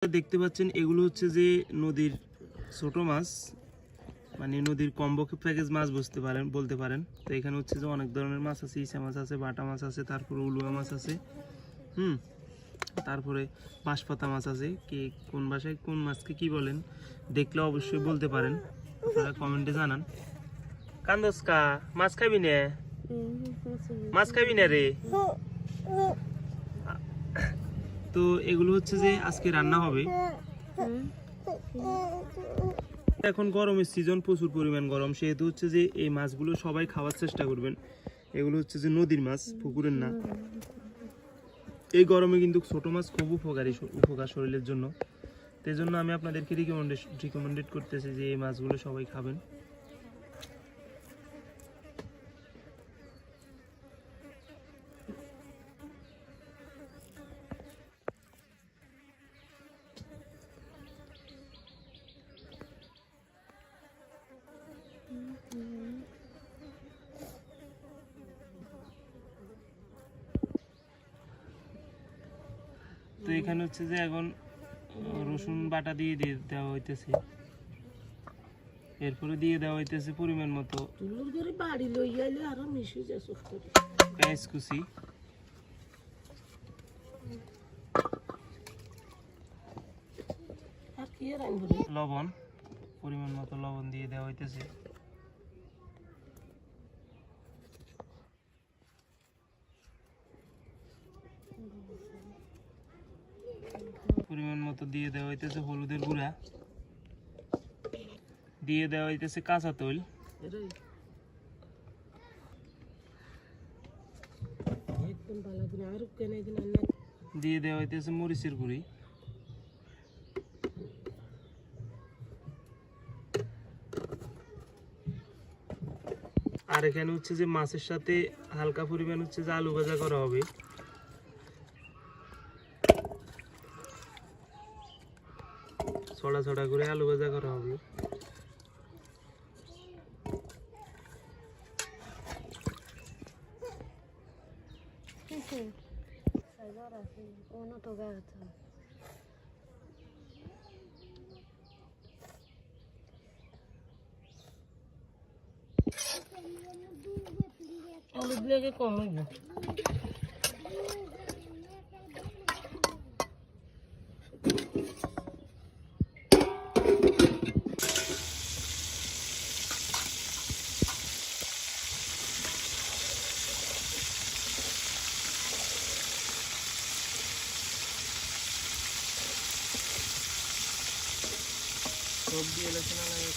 দেখতে পাচ্ছেন এগুলো হচ্ছে যে নদীর ছোট মাছ, মানে নদীর কম্বো প্যাকেজ মাছ বলতে পারেন। তো এখানে হচ্ছে যে অনেক ধরনের মাছ আছে, ইচা মাছ আছে, বাটা মাছ আছে, তারপরে উলুয়া মাছ আছে, তারপরে বাঁশপাতা মাছ আছে। কে কোন ভাষায় কোন মাছকে কি বলেন দেখলে অবশ্যই বলতে পারেন, আপনারা কমেন্টে জানান। কান্দস্কা মাছ খাবি না? মাছ খাবি না রে? তো এগুলো হচ্ছে যে আজকে রান্না হবে। এখন গরমের সিজন, প্রচুর পরিমাণ গরম, সেহেতু হচ্ছে যে এই মাছগুলো সবাই খাওয়ার চেষ্টা করবেন। এগুলো হচ্ছে যে নদীর মাছ, পুকুরের না। এই গরমে কিন্তু ছোট মাছ খুব উপকার শরীরের জন্য। সেই জন্য আমি আপনাদেরকে রিকমেন্ডেড করতেছি যে এই মাছগুলো সবাই খাবেন। তো এখানে হচ্ছে যে এখন রসুন বাটা দিয়ে দেওয়া হইতেছে, এরপরে দিয়ে দেওয়া হইতেছে পরিমাণ মতো পেঁয়াজ কুচি, লবণ, পরিমাণ মতো লবণ দিয়ে দেওয়া হইতেছে। পরিমাণ মতো দিয়ে দেওয়া হইতেছে হলুদের গুঁড়া, দিয়ে দেওয়া হইতেছে কাঁচা তৈল, দিয়ে দেওয়া হইতেছে মরিচের গুঁড়ি, আর এখানে হচ্ছে যে মাছের সাথে হালকা পরিমাণ হচ্ছে যে আলু ভাজা করা হবে। ছড়া ছড়া করে আলু ভাজা করা হবে। আলু দিলে কম হইবে। সবজি এলাচনা লাগে